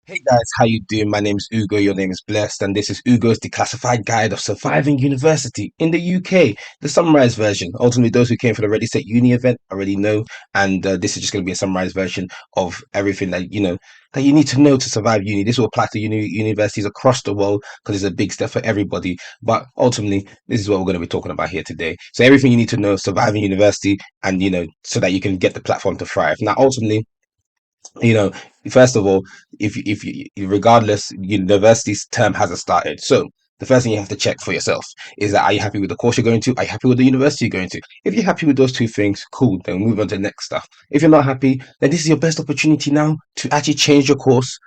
Hey guys, how you doing? My name is Ugo, your name is Blessed, and this is Ugo's Declassified Guide of Surviving University in the UK, the summarized version. Ultimately, those who came for the Ready Set Uni event already know, and this is just going to be a summarized version of everything that that you need to know to survive uni. This will apply to universities across the world because it's a big step for everybody. But ultimately, this is what we're going to be talking about here today. So everything you need to know surviving university, and so that you can get the platform to thrive. Now, ultimately, you know first of all, if you regardless, university's term hasn't started, so the first thing you have to check for yourself is that, are you happy with the course you're going to? Are you happy with the university you're going to? If you're happy with those two things, cool, then move on to the next stuff. If you're not happy, then this is your best opportunity now to actually change your course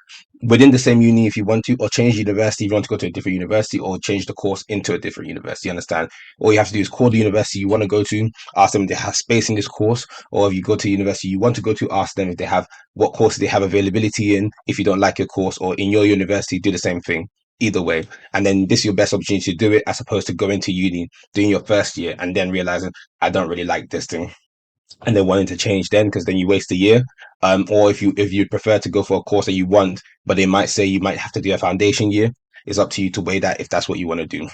within the same uni if you want to, or change university if you want to go to a different university, or change the course into a different university. Understand? All you have to do is call the university you want to go to, ask them if they have space in this course, or if you go to university you want to go to, ask them if they have what courses they have availability in. If you don't like your course or in your university, do the same thing. Either way, and then this is your best opportunity to do it, as opposed to going to uni, doing your first year, and then realizing, I don't really like this thing, and then wanting to change then, because then you waste a year. Or if you prefer to go for a course that you want, but they might say you might have to do a foundation year, it's up to you to weigh that if that's what you want to do.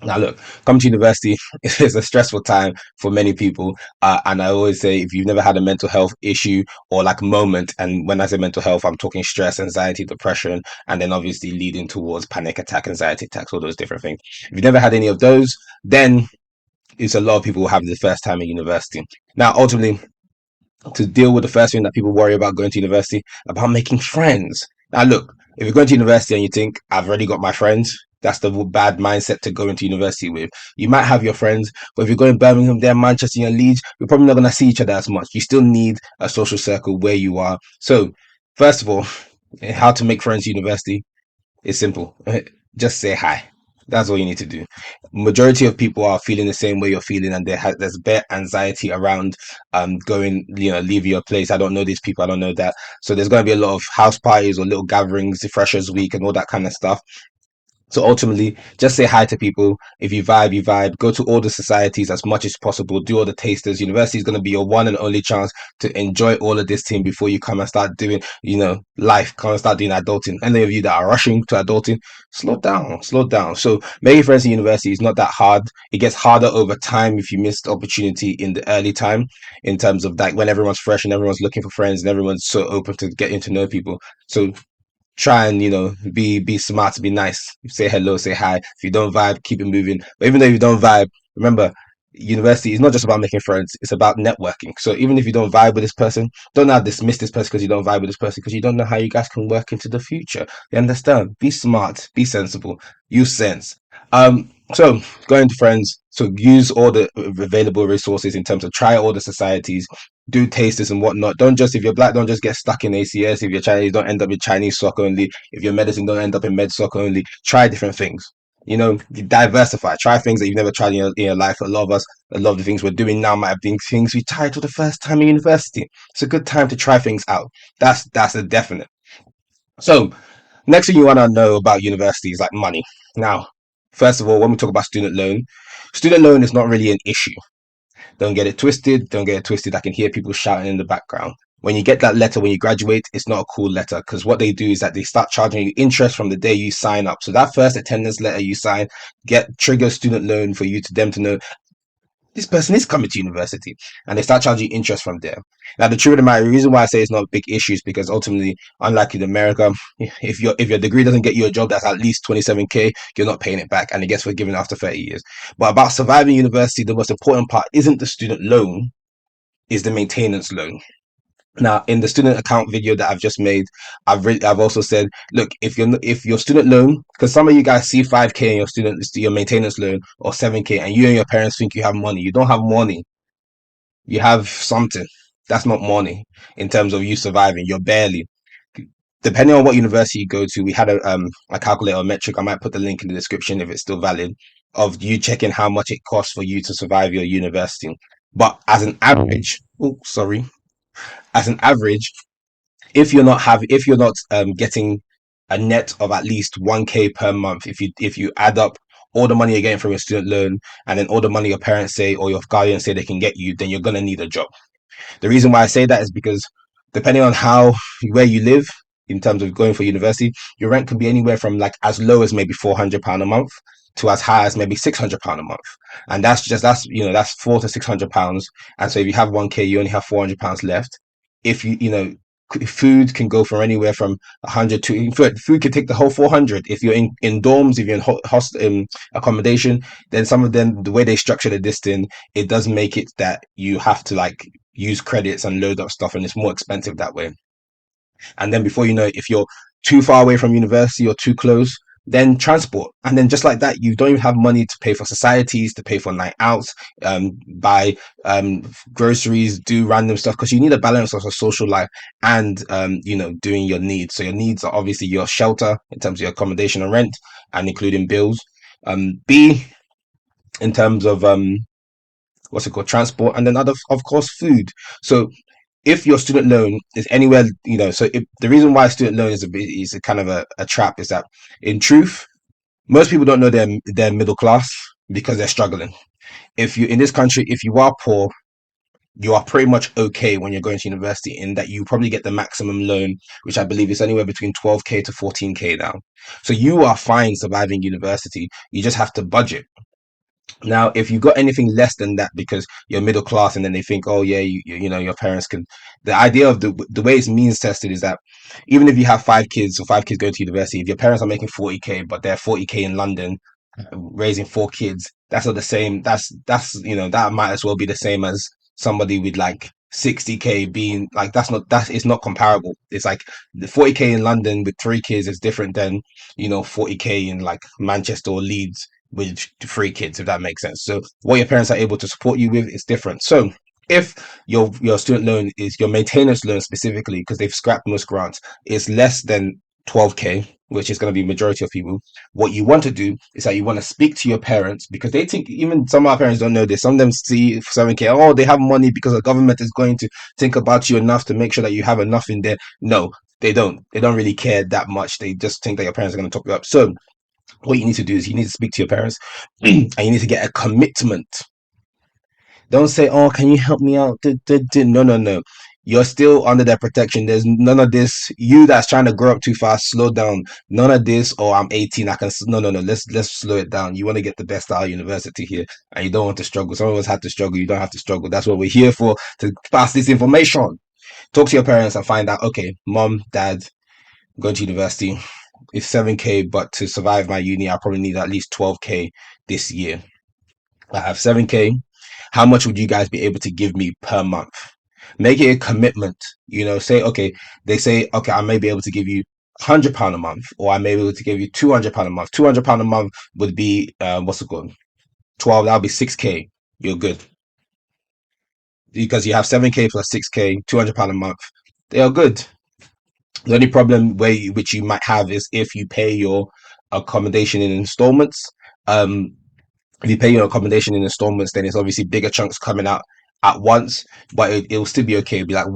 Now, look, coming to university is a stressful time for many people. And I always say, if you've never had a mental health issue or like moment, and when I say mental health, I'm talking stress, anxiety, depression, and then obviously leading towards panic attack, anxiety attacks, all those different things. If you've never had any of those, then it's a lot of people who have the first time in university. Now, ultimately, to deal with the first thing that people worry about going to university, about making friends. Now, look, if you're going to university and you think, I've already got my friends, that's the bad mindset to go into university with. You might have your friends, but if you're going to Birmingham, there, Manchester, and Leeds, you're probably not going to see each other as much. You still need a social circle where you are. So, first of all, how to make friends university is simple. Just say hi. That's all you need to do. Majority of people are feeling the same way you're feeling, and there's bare anxiety around going, leave your place. I don't know these people, I don't know that. So there's going to be a lot of house parties or little gatherings, the freshers week, and all that kind of stuff. So ultimately, just say hi to people. If you vibe, you vibe. Go to all the societies as much as possible. Do all the tasters. University is going to be your one and only chance to enjoy all of this thing before you come and start doing, life. Come and start doing adulting. Any of you that are rushing to adulting, slow down, slow down. So making friends in university is not that hard. It gets harder over time if you missed opportunity in the early time, in terms of like when everyone's fresh and everyone's looking for friends and everyone's so open to getting to know people. So try and be smart, be nice, say hello, say hi. If you don't vibe, keep it moving. But even though you don't vibe, remember, university is not just about making friends, it's about networking. So even if you don't vibe with this person, don't now dismiss this person because you don't vibe with this person, because you don't know how you guys can work into the future. You understand? Be smart, be sensible, use sense. So going to friends, so use all the available resources in terms of try all the societies, do tasters and whatnot. Don't just, if you're black, don't just get stuck in ACS. If you're Chinese, don't end up in Chinese sock only. If you're medicine, don't end up in med sock only. Try different things. Diversify. Try things that you've never tried in your life. A lot of us, a lot of the things we're doing now might have been things we tried for the first time in university. It's a good time to try things out. That's a definite. So next thing you want to know about university is like money. Now, first of all, when we talk about student loan is not really an issue. Don't get it twisted. Don't get it twisted. I can hear people shouting in the background. When you get that letter when you graduate, it's not a cool letter, because what they do is that they start charging you interest from the day you sign up. So that first attendance letter you sign trigger student loan for them to know this person is coming to university, and they start charging interest from there. Now, the truth of the matter, the reason why I say it's not a big issue is because ultimately, unlike in America, if your degree doesn't get you a job that's at least 27K, you're not paying it back, and it gets forgiven after 30 years. But about surviving university, the most important part isn't the student loan, is the maintenance loan. Now, in the student account video that I've just made, I've also said, look, if your student loan, because some of you guys see 5K in your maintenance loan, or 7K, and you and your parents think you have money. You don't have money. You have something. That's not money in terms of you surviving. You're barely. Depending on what university you go to, we had a calculator, a metric. I might put the link in the description if it's still valid, of you checking how much it costs for you to survive your university. But as an average, oh sorry, as an average, if you're not getting a net of at least 1K per month, if you add up all the money you're getting from your student loan, and then all the money your parents say or your guardians say they can get you, then you're gonna need a job. The reason why I say that is because depending on where you live, in terms of going for university, your rent can be anywhere from like as low as maybe £400 a month to as high as maybe £600 a month. And that's £400 to £600. And so if you have 1K, you only have £400 left. If food can go from anywhere from 100 to, in fact, food can take the whole 400. If you're in dorms, if you're in host accommodation, then some of them, the way they structure this thing, it does make it that you have to like use credits and load up stuff, and it's more expensive that way. And then before you know it, if you're too far away from university or too close, then transport. And then just like that, you don't even have money to pay for societies, to pay for night outs, buy groceries, do random stuff, because you need a balance of a social life and doing your needs. So your needs are obviously your shelter in terms of your accommodation and rent, and including bills. B, in terms of what's it called, transport, and then other, of course, food. So if your student loan is anywhere, the reason why student loan is a kind of a trap is that, in truth, most people don't know they're middle class because they're struggling. If you in this country, if you are poor, you are pretty much okay when you're going to university, in that you probably get the maximum loan, which I believe is anywhere between 12K to 14K now. So you are fine surviving university. You just have to budget. Now, if you got anything less than that because you're middle class, and then they think, oh yeah, your parents can. The idea of the way it's means tested is that even if you have 5 kids or 5 kids going to university, if your parents are making 40K, but they're 40K in London, raising 4 kids, that's not the same. That might as well be the same as somebody with like 60K being like, it's not comparable. It's like the 40K in London with 3 kids is different than 40K in like Manchester or Leeds with 3 kids, if that makes sense. So what your parents are able to support you with is different. So if your student loan is your maintenance loan specifically, because they've scrapped most grants, is less than 12K, which is going to be majority of people, what you want to do is that you want to speak to your parents, because they think, even some of our parents don't know this. Some of them see 7K, oh, they have money because the government is going to think about you enough to make sure that you have enough in there. No, they don't. They don't really care that much. They just think that your parents are going to top you up. So what you need to do is you need to speak to your parents and you need to get a commitment. Don't say, oh, can you help me out? No, no, no. You're still under their protection. There's none of this. You that's trying to grow up too fast, slow down. None of this. Oh, I'm 18. I can. No, no, no. Let's slow it down. You want to get the best out of university here, and you don't want to struggle. Some of us have to struggle. You don't have to struggle. That's what we're here for, to pass this information. Talk to your parents and find out. Okay, mom, dad, going to university. It's 7K, but to survive my uni, I probably need at least 12K this year. I have 7K. How much would you guys be able to give me per month? Make it a commitment. Say, okay, they say, okay, I may be able to give you £100 a month, or I may be able to give you £200 a month. £200 a month would be, what's it called? 12, that'll be 6K. You're good. Because you have 7K plus 6K, £200 a month. They are good. The only problem which you might have is if you pay your accommodation in installments. If you pay your accommodation in installments, then it's obviously bigger chunks coming out at once, but it'll still be okay. It'll be like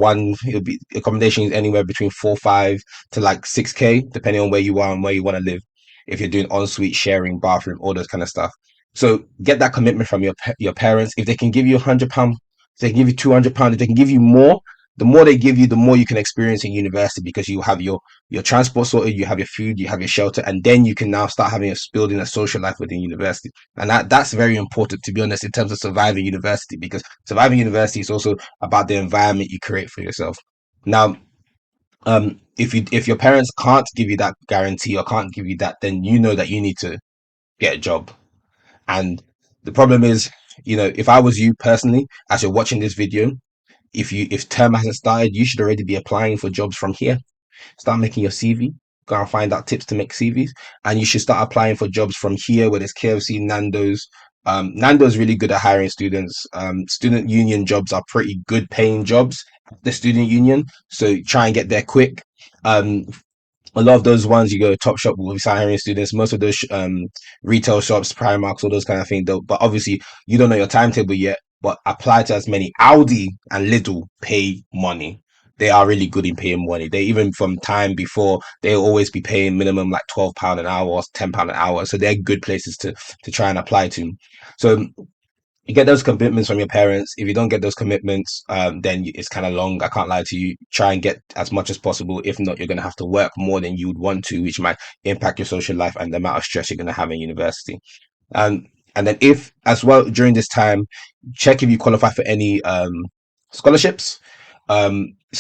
it'll be accommodation is anywhere between 4, 5 to like 6K, depending on where you are and where you want to live. If you're doing ensuite, sharing, bathroom, all those kind of stuff. So get that commitment from your parents. If they can give you £100, if they can give you £200, if they can give you more, the more they give you, the more you can experience in university, because you have your transport sorted, you have your food, you have your shelter, and then you can now start building a social life within university. And that's very important, to be honest, in terms of surviving university, because surviving university is also about the environment you create for yourself. Now, if your parents can't give you that guarantee or can't give you that, then you know that you need to get a job. And the problem is, if I was you personally, as you're watching this video, if term hasn't started, you should already be applying for jobs from here. Start making your CV. Go and find out tips to make CVs, and you should start applying for jobs from here, where there's KFC, Nando's. Nando's really good at hiring students. Student union jobs are pretty good paying jobs. The student union, so try and get there quick. A lot of those ones, you go Top Shop will be hiring students. Most of those retail shops, Primarks, all those kind of things. Though, but obviously you don't know your timetable yet. But apply to as many. Aldi and Lidl pay money. They are really good in paying money. They, even from time before, they'll always be paying minimum like £12 an hour or £10 an hour. So they're good places to try and apply to. So You get those commitments from your parents. If you don't get those commitments, then it's kind of long. I can't lie to you. Try and get as much as possible. If not, you're going to have to work more than you would want to, which might impact your social life and the amount of stress you're going to have in university. Um, and then if as well during this time, check if you qualify for any scholarships.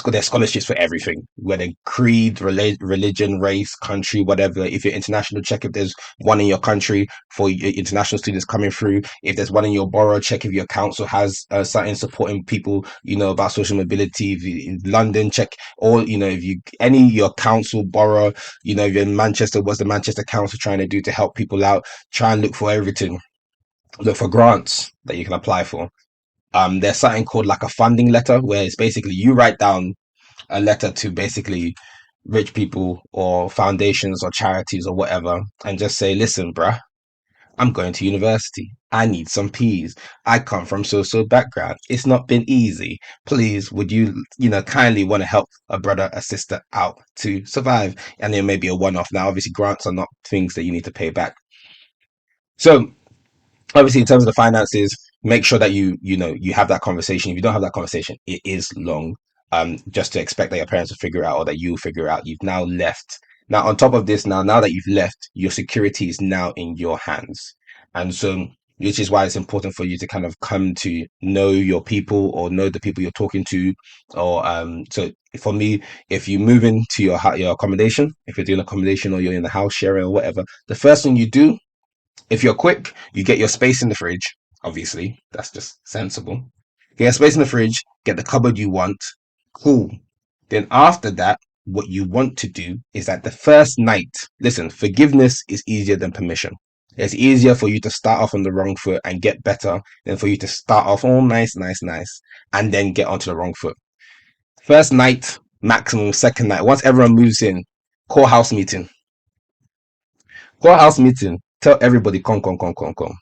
There's scholarships for everything, whether creed, religion, race, country, whatever. If you're international, check if there's one in your country for international students coming through. If there's one in your borough, check if your council has something supporting people, about social mobility. If you, in London, check, or if you any your council borough, if you're in Manchester, what's the Manchester Council trying to do to help people out? Try and look for everything. Look for grants that you can apply for. There's something called like a funding letter, where it's basically you write down a letter to basically rich people or foundations or charities or whatever, and just say, listen, bruh, I'm going to university. I need some peas. I come from so background. It's not been easy. Please, would you, kindly want to help a brother, a sister out to survive? And there may be a one off. Now, obviously, grants are not things that you need to pay back. So obviously in terms of the finances, make sure that you have that conversation. If you don't have that conversation, it is long. Just to expect that your parents will figure it out or that you'll figure it out. You've now left. Now on top of this, now that you've left, your security is now in your hands. And so which is why it's important for you to kind of come to know your people or know the people you're talking to. Or so for me, if you move into your accommodation, if you're doing accommodation or you're in the house sharing or whatever, the first thing you do, if you're quick, you get your space in the fridge. Obviously, that's just sensible. Get your space in the fridge, get the cupboard you want. Cool. Then after that, what you want to do is that the first night, listen, forgiveness is easier than permission. It's easier for you to start off on the wrong foot and get better than for you to start off all nice, nice, nice, and then get onto the wrong foot. First night, maximum second night. Once everyone moves in, call house meeting. Call house meeting. Tell everybody, come, come, come, come, come.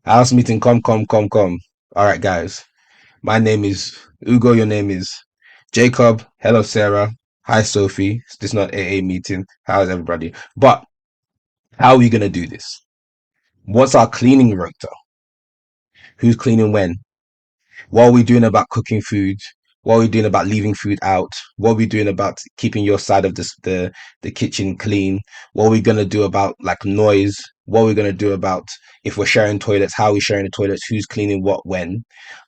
House meeting, come, come, come, come. All right, guys. My name is Ugo. Your name is Jacob. Hello, Sarah. Hi, Sophie. This is not AA meeting. How's everybody? But how are we gonna do this? What's our cleaning rota? Who's cleaning when? What are we doing about cooking food? What are we doing about leaving food out? What are we doing about keeping your side of the kitchen clean? What are we gonna do about like noise? What are we gonna do about if we're sharing toilets? How are we sharing the toilets? Who's cleaning what when?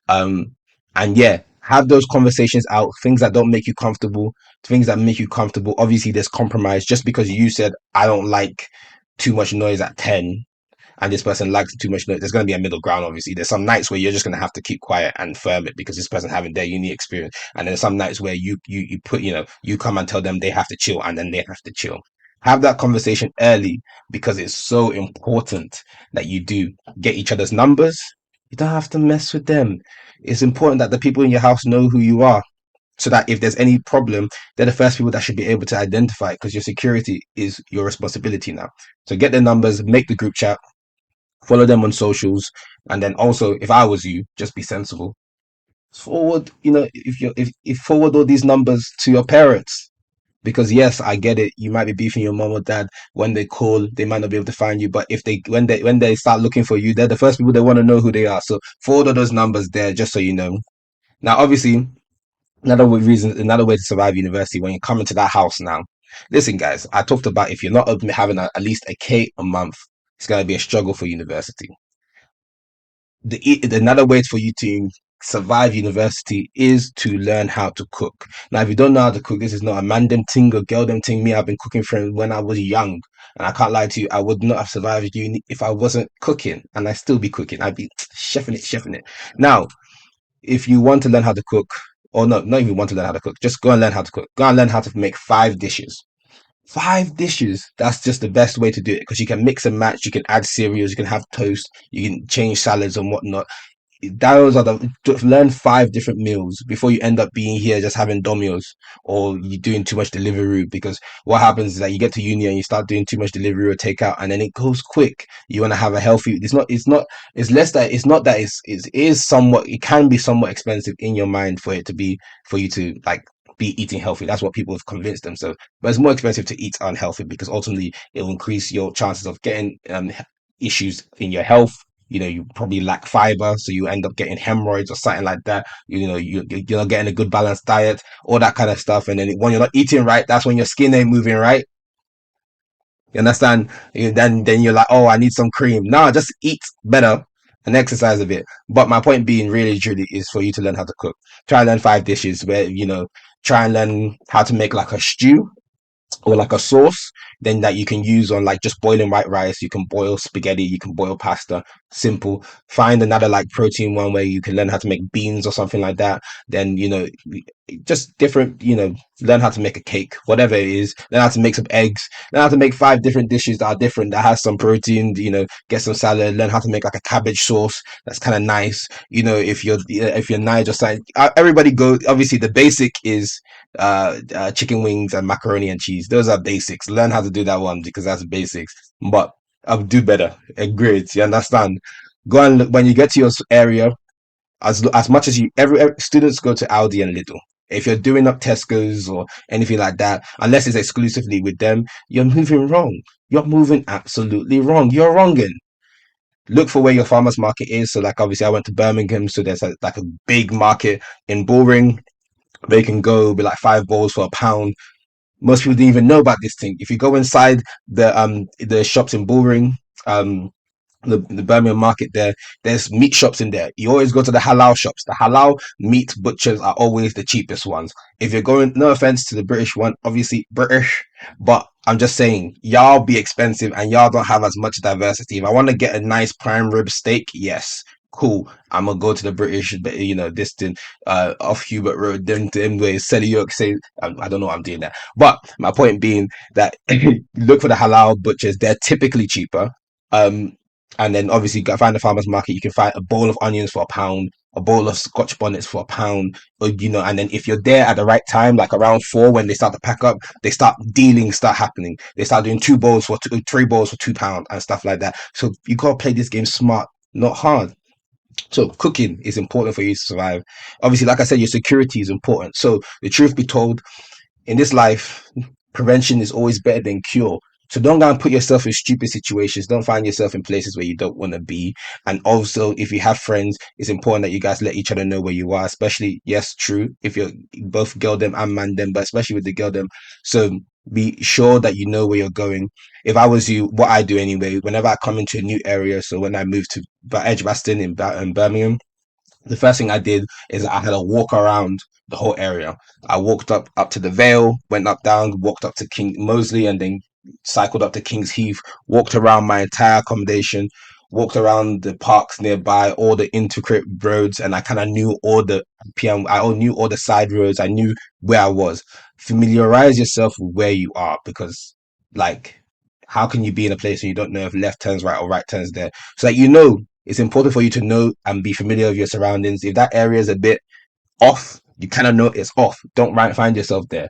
Um, and yeah, have those conversations out. Things that don't make you comfortable, things that make you comfortable. Obviously, there's compromise. Just because you said I don't like too much noise at 10, and this person likes too much noise, there's going to be a middle ground. Obviously, there's some nights where you're just going to have to keep quiet and firm it because this person having their unique experience, and then some nights where you put you come and tell them they have to chill, and then they have to chill. Have that conversation early because it's so important that you do get each other's numbers. You don't have to mess with them. It's important that the people in your house know who you are so that if there's any problem, they're the first people that should be able to identify it because your security is your responsibility now. So get their numbers, make the group chat, follow them on socials, and then also, if I was you, just be sensible. Forward, if forward all these numbers to your parents. Because yes, I get it. You might be beefing your mom or dad when they call. They might not be able to find you, but if they when they start looking for you, they're the first people they want to know who they are. So forward all those numbers there, just so you know. Now, obviously, another way to survive university when you come into that house now. Listen, guys, I talked about if you're not having at least a K a month, it's gonna be a struggle for university. Another way for you to survive university is to learn how to cook. Now, if you don't know how to cook, this is not a man them thing or girl them thing. Me, I've been cooking from when I was young, and I can't lie to you, I would not have survived uni if I wasn't cooking, and I still be cooking. I'd be chefing it. Now, if you want to learn how to cook, or no, not even want to learn how to cook, just go and learn how to cook. Go and learn how to make 5 dishes. 5 dishes. That's just the best way to do it because you can mix and match. You can add cereals. You can have toast. You can change salads and whatnot. Those are learn 5 different meals before you end up being here just having dominoes or you're doing too much delivery because what happens is that you get to uni and you start doing too much delivery or takeout and then it goes quick. You want to have a healthy, it's less that it's not that it is somewhat, it can be somewhat expensive in your mind for it to be, for you to like be eating healthy. That's what people have convinced themselves, but it's more expensive to eat unhealthy because ultimately it will increase your chances of getting issues in your health, You probably lack fiber, so you end up getting hemorrhoids or something like that. You're not getting a good balanced diet, all that kind of stuff. And then when you're not eating right, that's when your skin ain't moving right. You understand? Then you're like, oh, I need some cream. No, just eat better and exercise a bit. But my point being, really, truly, is for you to learn how to cook. Try and learn 5 dishes where try and learn how to make like a stew or like a sauce then that you can use on like just boiling white rice. You can boil spaghetti, you can boil pasta. Simple. Find another like protein one where you can learn how to make beans or something like that. Then just different, learn how to make a cake, whatever it is. Learn how to make some eggs. Learn how to make 5 different dishes that are different, that has some protein. Get some salad. Learn how to make like a cabbage sauce. That's kind of nice. If you're Niger side, everybody go. Obviously, the basic is chicken wings and macaroni and cheese. Those are basics. Learn how to do that one because that's basics. But I'll do better. Great. You understand? Go and look when you get to your area. As much as every students go to Aldi and Lidl. If you're doing up Tesco's or anything like that, unless it's exclusively with them, you're moving wrong. You're moving absolutely wrong. You're wronging. Look for where your farmers market is. So, like obviously, I went to Birmingham, so there's like a big market in Bullring. They can go be like 5 balls for £1. Most people didn't even know about this thing. If you go inside the shops in Bullring, um the Birmingham market there's meat shops in there. You always go to the halal shops. The halal meat butchers are always the cheapest ones. If you're going, no offense to the British one, obviously British, but I'm just saying, y'all be expensive and y'all don't have as much diversity. If I want to get a nice prime rib steak, yes, cool. I'm gonna go to the British, this thing, off Hubert Road, them ways, Selly York, say, I don't know what I'm doing there. But my point being that look for the halal butchers, they're typically cheaper. Um, and then obviously you find the farmers market. You can find a bowl of onions for £1, a bowl of Scotch bonnets for £1, and then if you're there at the right time, like around 4 when they start to pack up, they start dealing, start happening. They start doing 2 bowls for 3 bowls for £2 and stuff like that. So you gotta play this game smart, not hard. So cooking is important for you to survive. Obviously, like I said, your security is important. So the truth be told, in this life, prevention is always better than cure. So don't go and put yourself in stupid situations. Don't find yourself in places where you don't want to be. And also, if you have friends, it's important that you guys let each other know where you are. Especially, yes, true, if you're both girl them and man them, but especially with the girl them. So be sure that you know where you're going. If I was you, what I do anyway, whenever I come into a new area, so when I moved to Edgbaston in Birmingham, the first thing I did is I had a walk around the whole area. I walked up to the Vale, went up down, walked up to King Mosley, and then cycled up to King's Heath. Walked around my entire accommodation. Walked around the parks nearby, all the intricate roads, and I kind of knew all the PM. I knew all the side roads. I knew where I was. Familiarize yourself with where you are because, like, how can you be in a place and you don't know if left turns right or right turns there? So that it's important for you to know and be familiar with your surroundings. If that area is a bit off, you kind of know it's off. Don't find yourself there.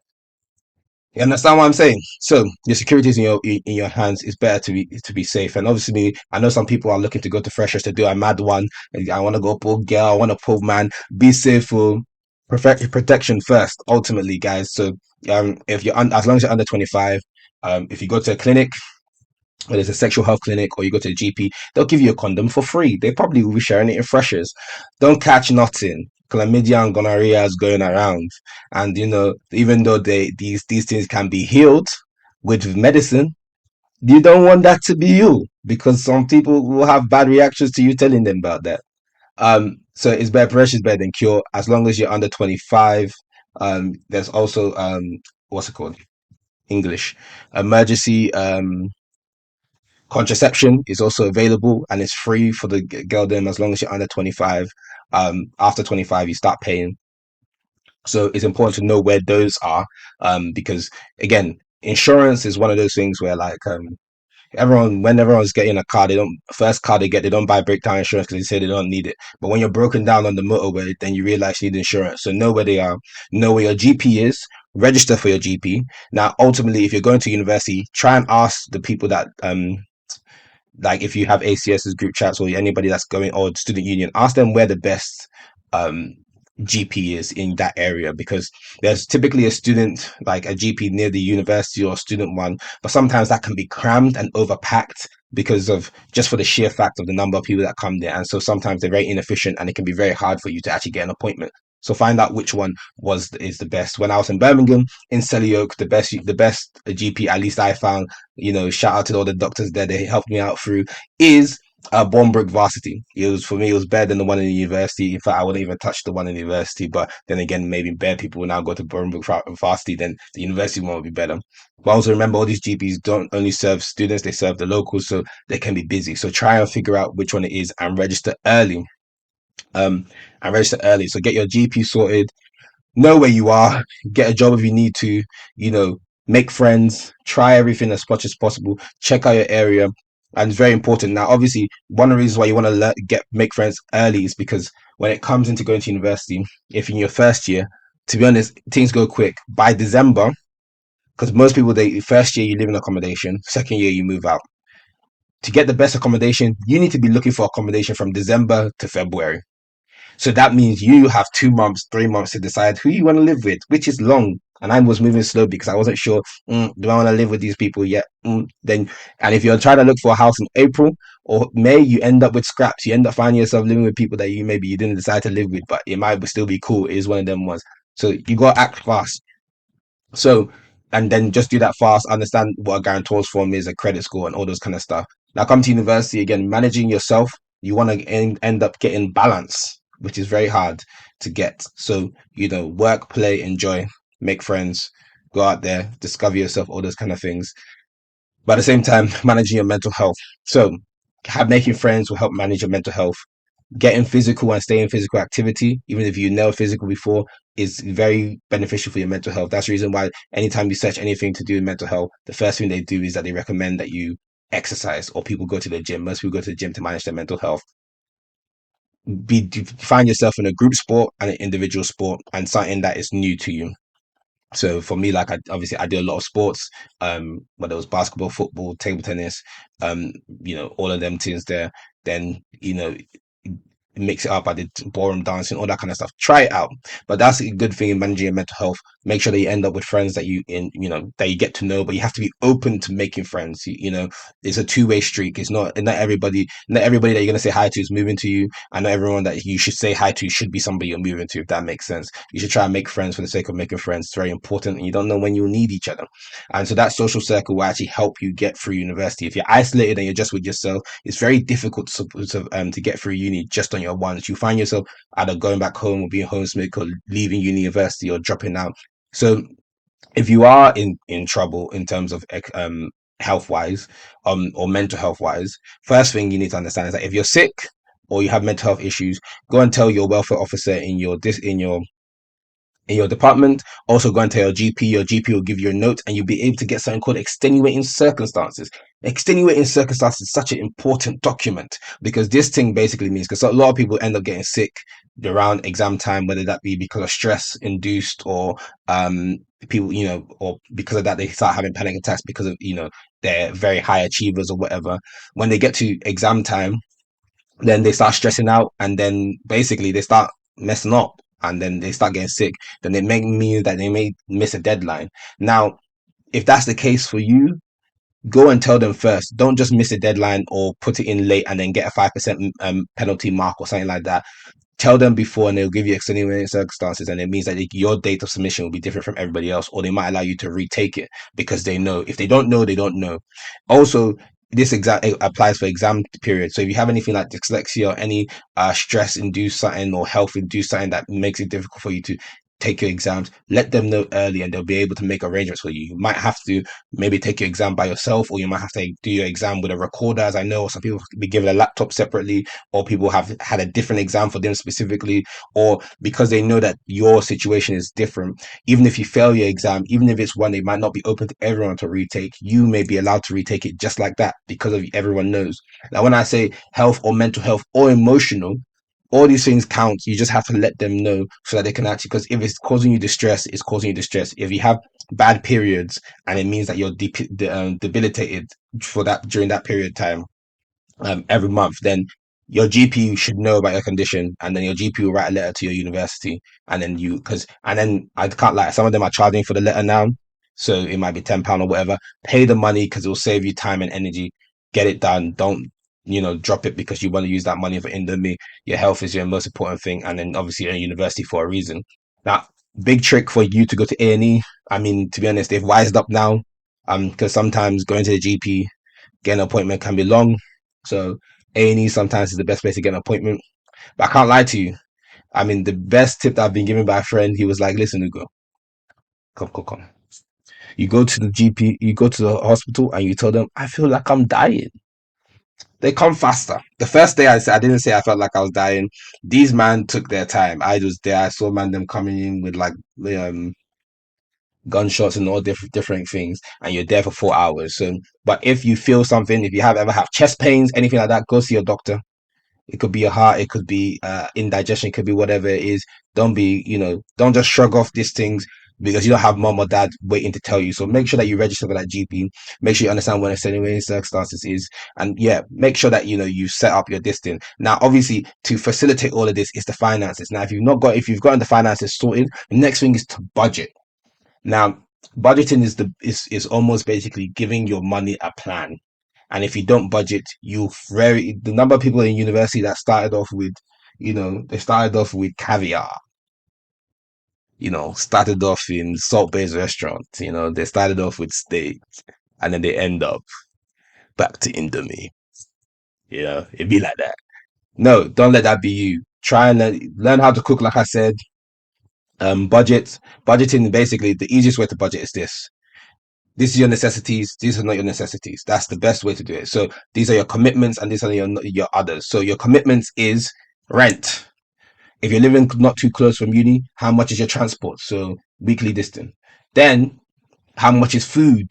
You understand what I'm saying? So your security is in your hands. It's better to be safe. And obviously, I know some people are looking to go to Freshers to do a mad one. I want to go pull girl. I want to pull man. Be safe for perfect protection first. Ultimately, guys. So if as long as you're under 25, if you go to a clinic, whether it's a sexual health clinic or you go to a GP, they'll give you a condom for free. They probably will be sharing it in Freshers. Don't catch nothing. Chlamydia and gonorrhea is going around, and even though these things can be healed with medicine, you don't want that to be you because some people will have bad reactions to you telling them about that. So it's better prevention is better than cure as long as you're under 25. There's also what's it called? English emergency contraception is also available and it's free for the girl them as long as you're under 25. After 25 you start paying, so it's important to know where those are, because again, insurance is one of those things where like when everyone's getting a car, they don't first car they get, they don't buy breakdown insurance because they say they don't need it. But when you're broken down on the motorway, then you realize you need insurance. So know where they are, know where your GP is, register for your GP. Now ultimately, if you're going to university, try and ask the people that like if you have ACS's group chats or anybody that's going, or student union, ask them where the best um GP is in that area, because there's typically a student like a GP near the university or student one, but sometimes that can be crammed and overpacked because of just for the sheer fact of the number of people that come there. And so sometimes they're very inefficient and it can be very hard for you to actually get an appointment. So find out which one is the best. When I was in Birmingham, in Selly Oak, the best GP at least I found, shout out to all the doctors there, they helped me out through, is Bournemouth Varsity. It was, for me, it was better than the one in the university. In fact, I wouldn't even touch the one in the university. But then again, maybe better people will now go to Bournemouth Varsity, then the university one would be better. But also remember, all these GPs don't only serve students, they serve the locals, so they can be busy. So try and figure out which one it is and register early. So get your GP sorted, know where you are, get a job if you need to, you know, make friends, try everything as much as possible, check out your area. And it's very important. Now, obviously, one of the reasons why you want to make friends early is because when it comes into going to university, if in your first year, to be honest, things go quick. By December, because most people, they first year you live in accommodation, second year you move out. To get the best accommodation, you need to be looking for accommodation from December to February. So that means you have 2 months, 3 months to decide who you want to live with, which is long. And I was moving slow because I wasn't sure, do I want to live with these people yet? Then, and if you're trying to look for a house in April or May, you end up with scraps. You end up finding yourself living with people that you didn't decide to live with, but it might still be cool. It is one of them ones. So you got to act fast. So, and then just do that fast, understand what a guarantor's form is, a credit score, and all those kind of stuff. Now, come to university again, managing yourself, you want to end up getting balance, which is very hard to get. So, work, play, enjoy, make friends, go out there, discover yourself, all those kind of things. But at the same time, managing your mental health. So, making friends will help manage your mental health. Getting physical and staying physical activity, even if you never physical before, is very beneficial for your mental health. That's the reason why anytime you search anything to do with mental health, the first thing they do is that they recommend that you exercise, or people go to the gym. Most people go to the gym to manage their mental health. Find yourself in a group sport and an individual sport, and something that is new to you. So for me, like, I do a lot of sports, whether it was basketball, football, table tennis, all of them things there. Then, mix it up. I did ballroom dancing, all that kind of stuff. Try it out. But that's a good thing in managing your mental health. Make sure that you end up with friends that that you get to know, but you have to be open to making friends. It's a two-way streak. It's not everybody that you're gonna say hi to is moving to you, and not everyone that you should say hi to should be somebody you're moving to, if that makes sense. You should try and make friends for the sake of making friends. It's very important, and you don't know when you'll need each other. And so that social circle will actually help you get through university. If you're isolated and you're just with yourself, it's very difficult to get through uni just on your ones. You find yourself either going back home or being homesick or leaving university or dropping out. So if you are in trouble in terms of health wise, or mental health wise, first thing you need to understand is that if you're sick or you have mental health issues, go and tell your welfare officer in your department. Also go and tell your GP. Your GP will give you a note, and you'll be able to get something called extenuating circumstances. Extenuating circumstances is such an important document, because this thing basically means, because a lot of people end up getting sick around exam time, whether that be because of stress induced, or people, or because of that they start having panic attacks because of they're very high achievers or whatever. When they get to exam time, then they start stressing out, and then basically they start messing up, and then they start getting sick. Then it may mean that they may miss a deadline. Now, if that's the case for you, go and tell them first. Don't just miss a deadline or put it in late and then get a 5% penalty mark or something like that. Tell them before, and they'll give you extenuating circumstances, and it means that your date of submission will be different from everybody else, or they might allow you to retake it because they know. If they don't know, they don't know. Also, this applies for exam period. So if you have anything like dyslexia or any stress induced something or health induced something that makes it difficult for you to take your exams, let them know early, and they'll be able to make arrangements for you. You might have to maybe take your exam by yourself, or you might have to do your exam with a recorder, as I know some people be given a laptop separately, or people have had a different exam for them specifically, or because they know that your situation is different. Even if you fail your exam, even if it's one they might not be open to everyone to retake, you may be allowed to retake it just like that, because of everyone knows. Now, when I say health or mental health or emotional, all these things count. You just have to let them know so that they can actually, because if it's causing you distress, it's causing you distress. If you have bad periods and it means that you're debilitated for that during that period of time, every month, then your GP should know about your condition, and then your GP will write a letter to your university, and then and then I can't lie, some of them are charging for the letter now, so it might be £10 or whatever. Pay the money, because it will save you time and energy. get it done. Don't, drop it because you want to use that money for Indomie. Your health is your most important thing. And then obviously you're in university for a reason. Now, big trick for you to go to A&E. I mean, to be honest, they've wised up now. Because sometimes going to the GP, getting an appointment can be long. So A&E sometimes is the best place to get an appointment. But I can't lie to you. I mean, the best tip that I've been given by a friend, he was like, listen, Ugo, come, come, come. You go to the GP, you go to the hospital and you tell them, I feel like I'm dying. They come faster. The first day I didn't say I felt like I was dying. These man took their time. I was there. I saw man them coming in with like um gunshots and all different things, and you're there for 4 hours. So, but if you feel something, if you have ever have chest pains, anything like that, go see your doctor. It could be a heart, it could be indigestion, it could be whatever it is. Don't be, don't just shrug off these things because you don't have mom or dad waiting to tell you. So make sure that you register for that GP. Make sure you understand what extenuating circumstances is. And yeah, make sure that you set up your distance. Now, obviously, to facilitate all of this is the finances. Now, if you've gotten the finances sorted, the next thing is to budget. Now, budgeting is almost basically giving your money a plan. And if you don't budget, the number of people in university that started off with, they started off with caviar, started off in salt-based restaurants, they started off with steak, and then they end up back to Indomie. It'd be like that. No, don't let that be you. Try and learn how to cook, like I said. Budgeting, basically the easiest way to budget is this. This is your necessities. These are not your necessities. That's the best way to do it. So these are your commitments, and these are your others. So your commitments is rent. If you're living not too close from uni, how much is your transport? So weekly distance. Then how much is food?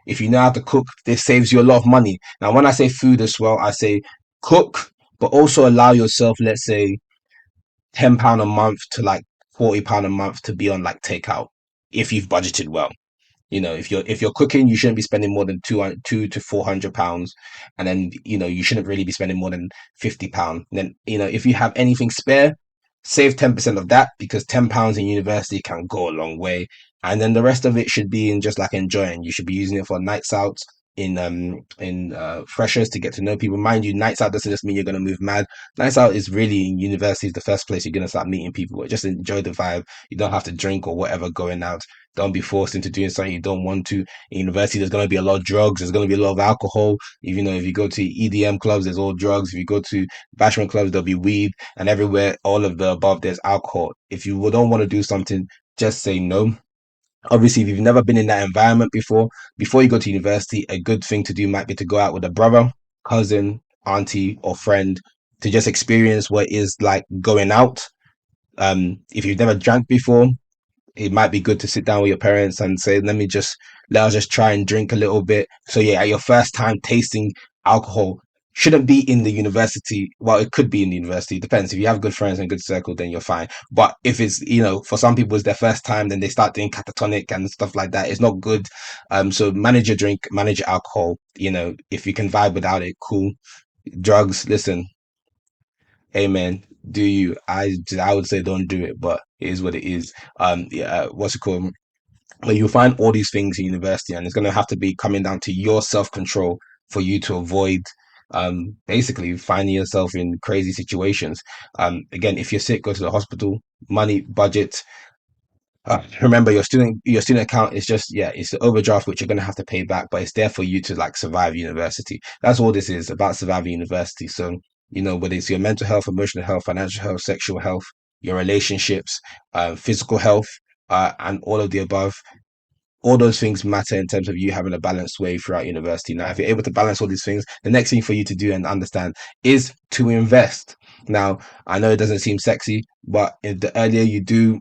If you know how to cook, this saves you a lot of money. Now, when I say food as well, I say cook, but also allow yourself, let's say, £10 a month to like £40 a month to be on like takeout if you've budgeted well. If you're cooking, you shouldn't be spending more than two to £400, and then you shouldn't really be spending more than £50. And then if you have anything spare, save 10% of that, because £10 in university can go a long way. And then the rest of it should be in just like enjoying. You should be using it for nights out, in freshers, to get to know people. Mind you, nights out doesn't just mean you're going to move mad. Nights out is really, in university, is the first place you're going to start meeting people. Just enjoy the vibe. You don't have to drink or whatever going out. Don't be forced into doing something you don't want to. In university, there's going to be a lot of drugs. There's going to be a lot of alcohol. If you go to EDM clubs, there's all drugs. If you go to bashment clubs, there'll be weed. And everywhere, all of the above, there's alcohol. If you don't want to do something, just say no. Obviously, if you've never been in that environment before you go to university, a good thing to do might be to go out with a brother, cousin, auntie, or friend, to just experience what it is like going out. If you've never drank before, it might be good to sit down with your parents and say, let us just try and drink a little bit. So yeah, at your first time tasting alcohol, shouldn't be in the university. Well, it could be in the university. It depends. If you have good friends and good circle, then you're fine. But if it's, for some people it's their first time, then they start doing catatonic and stuff like that. It's not good. So manage your drink, manage your alcohol. If you can vibe without it, cool. Drugs, listen, amen. Do you? I would say don't do it, but it is what it is. Yeah, what's it called? But you'll find all these things in university, and it's going to have to be coming down to your self control for you to avoid basically finding yourself in crazy situations. Again, if you're sick, go to the hospital. Money budget. Remember, your student account is just, yeah, it's the overdraft which you're going to have to pay back, but it's there for you to like survive university. That's all this is about, surviving university. So whether it's your mental health, emotional health, financial health, sexual health, your relationships, physical health, and all of the above, all those things matter in terms of you having a balanced way throughout university. Now, if you're able to balance all these things, the next thing for you to do and understand is to invest. Now, I know it doesn't seem sexy, but the earlier you do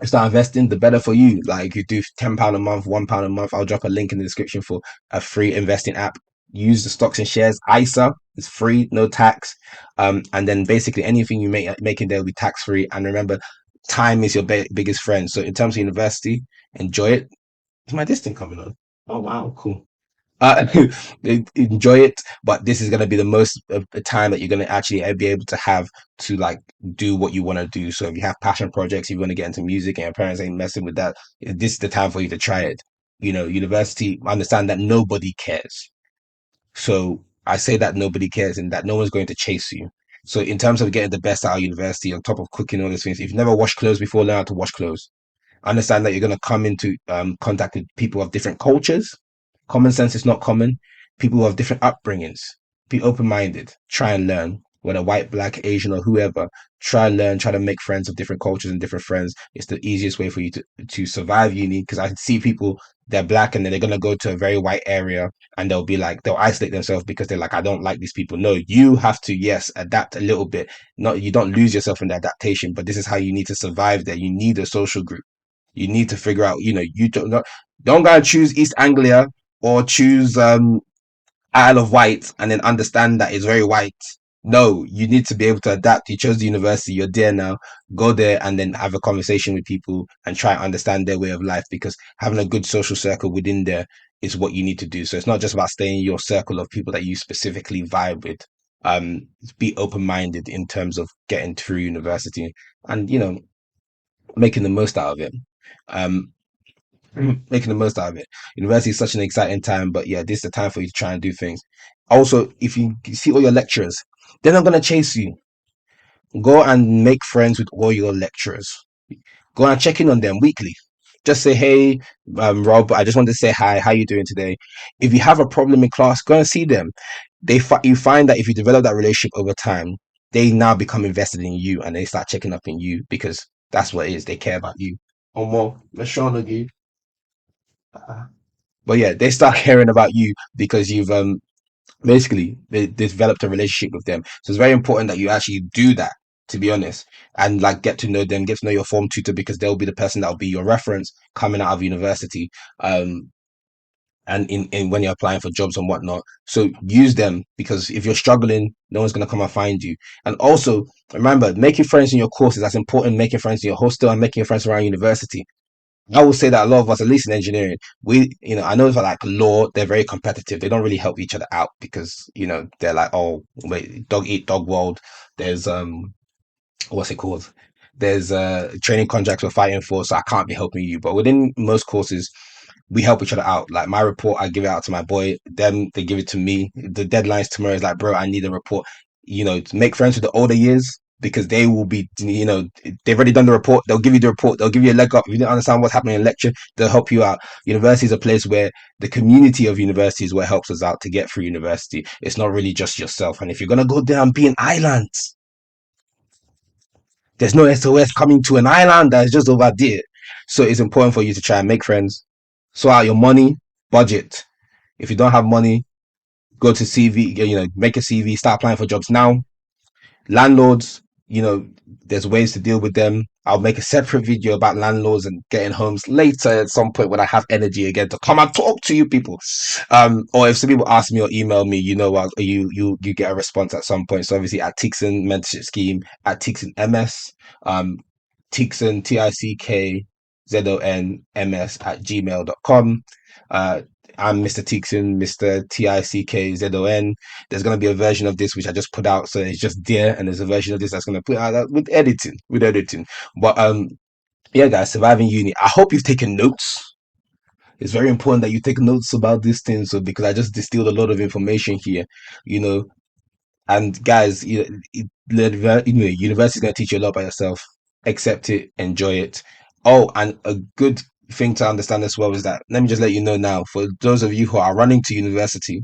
start investing, the better for you. Like, you do £10 a month, £1 a month. I'll drop a link in the description for a free investing app. Use the stocks and shares. ISA is free, no tax. And then basically anything you make in there will be tax free. And remember, time is your biggest friend. So in terms of university, enjoy it. Is my this thing coming on? Oh wow, cool. Uh, enjoy it, but this is going to be the most of the time that you're going to actually be able to have to like do what you want to do. So if you have passion projects, you want to get into music and your parents ain't messing with that, this is the time for you to try it. University, understand that nobody cares. So I say that nobody cares and that no one's going to chase you. So in terms of getting the best out of university, on top of cooking all these things, if you've never washed clothes before, learn how to wash clothes. Understand that you're going to come into contact with people of different cultures. Common sense is not common. People who have different upbringings. Be open minded. Try and learn. Whether white, black, Asian, or whoever, try and learn. Try to make friends of different cultures and different friends. It's the easiest way for you to survive uni. Because I see people, they're black and then they're going to go to a very white area and they'll be like, they'll isolate themselves because they're like, I don't like these people. No, you have to, yes, adapt a little bit. Not, you don't lose yourself in the adaptation, but this is how you need to survive there. You need a social group. You need to figure out, you don't go and choose East Anglia or choose Isle of Wight and then understand that it's very white. No, you need to be able to adapt. You chose the university, you're there now. Go there and then have a conversation with people and try and understand their way of life because having a good social circle within there is what you need to do. So it's not just about staying in your circle of people that you specifically vibe with. Be open minded in terms of getting through university and making the most out of it. Um, making the most out of it. University is such an exciting time, but yeah, this is the time for you to try and do things. Also, if you see all your lecturers, they're not gonna chase you. Go and make friends with all your lecturers. Go and check in on them weekly. Just say, hey, Rob, I just want to say hi. How you doing today? If you have a problem in class, go and see them. You find that if you develop that relationship over time, they now become invested in you and they start checking up in you because that's what it is. They care about you. Or more. Let's show you. But yeah, they start caring about you because you've basically they developed a relationship with them. So it's very important that you actually do that, to be honest, and like get to know them, get to know your form tutor because they'll be the person that'll be your reference coming out of university. And in when you're applying for jobs and whatnot. So use them because if you're struggling, no one's gonna come and find you. And also remember, making friends in your courses, that's important, making friends in your hostel and making friends around university. I will say that a lot of us, at least in engineering, I know for like law, they're very competitive. They don't really help each other out because, they're like, oh, wait, dog eat dog world. There's, what's it called? There's training contracts we're fighting for, so I can't be helping you. But within most courses, we help each other out. Like my report, I give it out to my boy. Them, they give it to me. The deadline's tomorrow. Is like, bro, I need a report. To make friends with the older years because they will be, they've already done the report. They'll give you the report. They'll give you a leg up. If you don't understand what's happening in lecture, they'll help you out. University is a place where the community of university is what helps us out to get through university. It's not really just yourself. And if you're gonna go there and be in islands, there's no SOS coming to an island that's just over there. So it's important for you to try and make friends, sort out your money, budget. If you don't have money, go to CV, make a CV, start applying for jobs now. Landlords, there's ways to deal with them. I'll make a separate video about landlords and getting homes later at some point when I have energy again to come and talk to you people. Or if some people ask me or email me, what you get a response at some point. So obviously at Tickzon mentorship scheme at Tickzon MS, Tickzon TICKZONMS at gmail.com. I'm Mr. Tickzon, Mr. TICKZON. There's gonna be a version of this which I just put out, so it's just there, and there's a version of this that's gonna put out with editing, But yeah, guys, surviving uni. I hope you've taken notes. It's very important that you take notes about these things, so because I just distilled a lot of information here, you know. And guys, university is gonna teach you a lot about yourself. Accept it, enjoy it. Oh, and a good thing to understand as well is that let me just let you know now, for those of you who are running to university,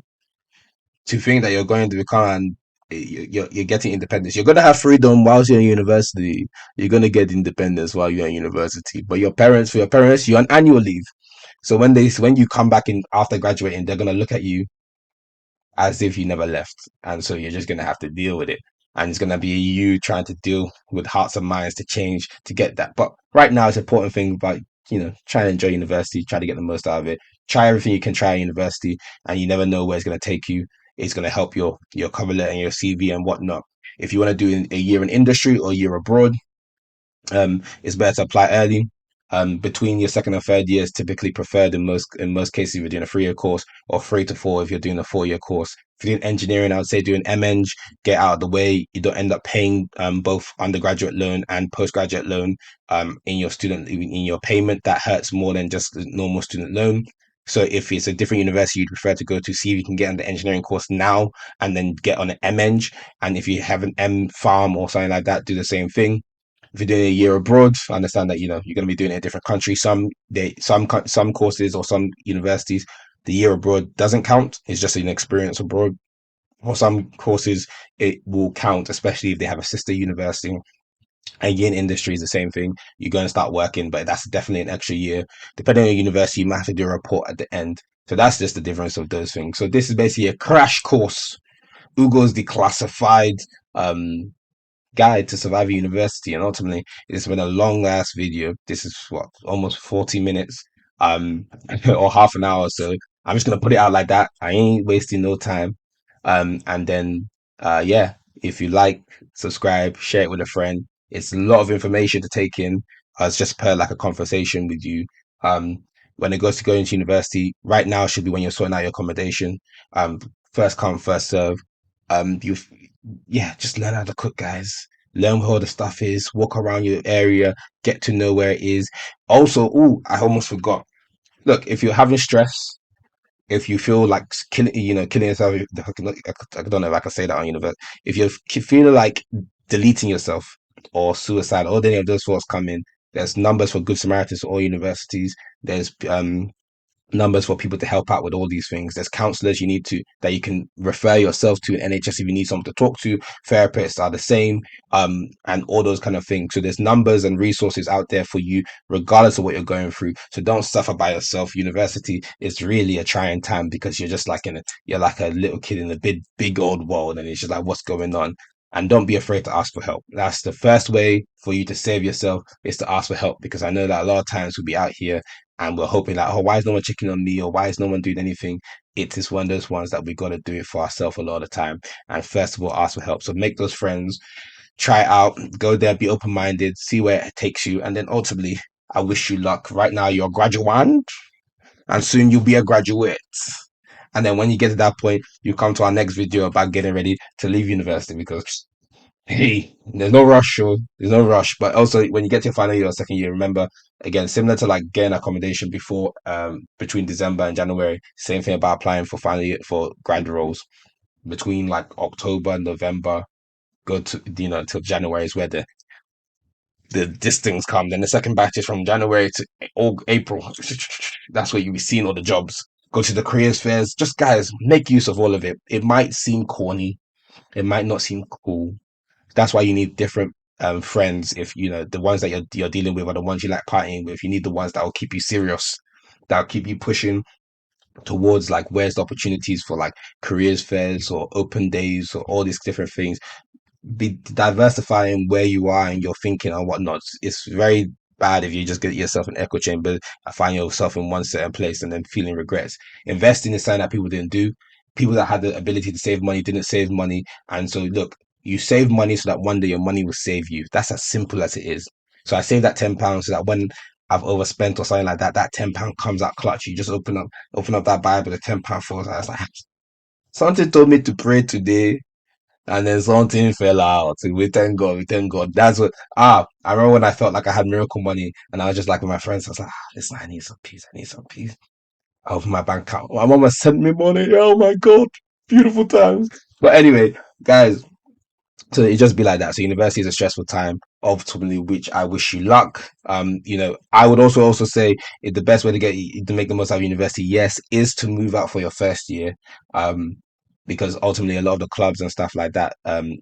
to think that you're going to become and you're getting independence. You're gonna have freedom whilst you're in university. You're gonna get independence while you're in university. But for your parents, you're on annual leave. So when you come back in after graduating, they're gonna look at you as if you never left. And so you're just going to have to deal with it. And it's going to be you trying to deal with hearts and minds to change to get that. But right now, it's an important thing about, trying to enjoy university, try to get the most out of it. Try everything you can try at university, and you never know where it's going to take you. It's going to help your cover letter and your CV and whatnot. If you want to do a year in industry or a year abroad, it's better to apply early. Between your second and third years, typically preferred in most cases if you're doing a 3 year course, or 3 to 4 if you're doing a 4 year course. If you're doing engineering, I would say doing MEng, get out of the way. You don't end up paying both undergraduate loan and postgraduate loan in your payment. That hurts more than just the normal student loan. So if it's a different university you'd prefer to go to, see if you can get on the engineering course now and then get on an MEng. And if you have an M farm or something like that, do the same thing. If you're doing a year abroad, I understand that you're going to be doing it in a different country. Some courses or some universities, the year abroad doesn't count. It's just an experience abroad. For some courses, it will count, especially if they have a sister university. And in industry is the same thing. You go and start working, but that's definitely an extra year. Depending on your university, you might have to do a report at the end. So that's just the difference of those things. So this is basically a crash course. Ugo's Declassified guide to survive university. And ultimately, it's been a long ass video. This is what, almost 40 minutes, or half an hour. So I'm just gonna put it out like that. I ain't wasting no time. And then, yeah, if you like, subscribe, share it with a friend. It's a lot of information to take in. It's just per like a conversation with you. Um, when it goes to going to university, right now should be when you're sorting out your accommodation. First come, first serve. You Yeah, just learn how to cook, guys. Learn where all the stuff is, walk around your area, get to know where it is. Also, oh, I almost forgot. Look, if you're having stress, if you feel like killing yourself, I don't know if I can say that on universe. If you're feeling like deleting yourself or suicide, or any of those thoughts come in, there's numbers for Good Samaritans to all universities. There's numbers for people to help out with all these things. There's counselors that you can refer yourself to in NHS if you need someone to talk to. Therapists are the same, and all those kind of things. So there's numbers and resources out there for you, regardless of what you're going through. So don't suffer by yourself. University is really a trying time because you're like a little kid in a big old world, and it's just like, what's going on? And don't be afraid to ask for help. That's the first way for you to save yourself, is to ask for help, because I know that a lot of times we'll be out here and we're hoping that, oh, why is no one checking on me, or why is no one doing anything? It is one of those ones that we got to do it for ourselves a lot of the time. And first of all, ask for help. So make those friends, try it out, go there, be open minded, see where it takes you. And then ultimately, I wish you luck. Right now, you're a graduate, and soon you'll be a graduate. And then when you get to that point, you come to our next video about getting ready to leave university, because hey, there's no rush, sure. There's no rush. But also, when you get to your final year or second year, remember, again, similar to like getting accommodation before, between December and January, same thing about applying for final year for grad roles. Between like October and November, go to, till January is where the distance come. Then the second batch is from January to April. That's where you'll be seeing all the jobs. Go to the careers fairs. Just guys, make use of all of it. It might seem corny. It might not seem cool. That's why you need different friends. If the ones that you're dealing with are the ones you like partying with, you need the ones that will keep you serious, that will keep you pushing towards like where's the opportunities for like careers fairs or open days or all these different things. Be diversifying where you are and your thinking and whatnot. It's very bad if you just get yourself an echo chamber and find yourself in one certain place and then feeling regrets. Investing is something that people didn't do. People that had the ability to save money didn't save money. And so look, you save money so that one day your money will save you. That's as simple as it is. So I saved that £10 so that when I've overspent or something like that, that £10 comes out clutch. You just open up that Bible, the £10 falls out. I was like, something told me to pray today, and then something fell out. We thank God. We thank God. That's what. I remember when I felt like I had miracle money, and I was just like with my friends. I was like, listen, I need some peace. I need some peace. I opened my bank account. My mama sent me money. Oh my God, beautiful times. But anyway, guys, so it just be like that. So university is a stressful time, ultimately, which I wish you luck. I would also say the best way to make the most out of university, yes, is to move out for your first year. Um, because ultimately a lot of the clubs and stuff like that,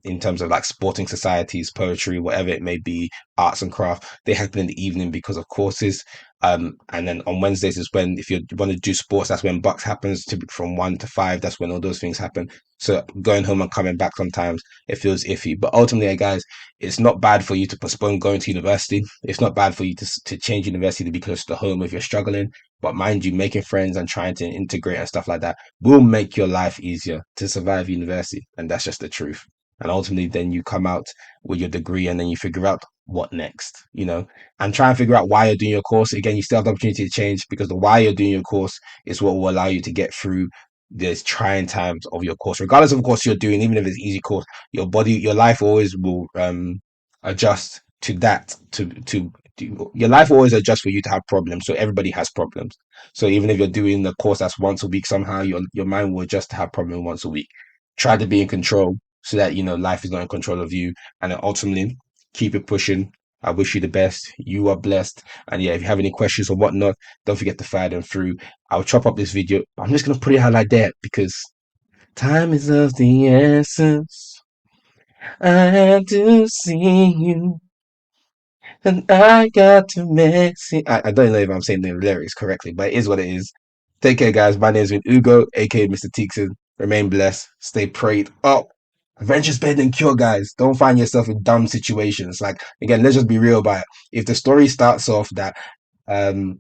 in terms of like sporting societies, poetry, whatever it may be, arts and craft, they happen in the evening because of courses. And then on Wednesdays is when, if you want to do sports, that's when Bucks happens from 1 to 5. That's when all those things happen. So going home and coming back sometimes it feels iffy. But ultimately, guys, it's not bad for you to postpone going to university. It's not bad for you to change university to be close to home if you're struggling. But mind you, making friends and trying to integrate and stuff like that will make your life easier to survive university. And that's just the truth. And ultimately, then you come out with your degree and then you figure out what next, and try and figure out why you're doing your course. Again, you still have the opportunity to change, because the why you're doing your course is what will allow you to get through there's trying times of your course, regardless of course you're doing. Even if it's easy course, your life always will adjust to that, to your life will always adjust for you to have problems. So everybody has problems. So even if you're doing the course that's once a week, somehow your mind will adjust to have problems once a week. Try to be in control so that life is not in control of you, and then ultimately keep it pushing. I wish you the best. You are blessed. And yeah, if you have any questions or whatnot, don't forget to fire them through. I'll chop up this video. I'm just gonna put it out like that because time is of the essence. I have to see you, and I got to miss it. I don't know if I'm saying the lyrics correctly, but it is what it is. Take care, guys. My name's been Ugo, aka Mr. Tickzon. Remain blessed. Stay prayed up. Adventure's better than cure, guys. Don't find yourself in dumb situations. Like again, let's just be real about it. If the story starts off that um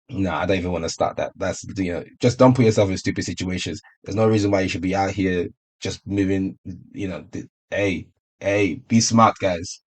no, I don't even want to start that. That's just don't put yourself in stupid situations. There's no reason why you should be out here just moving, hey, be smart, guys.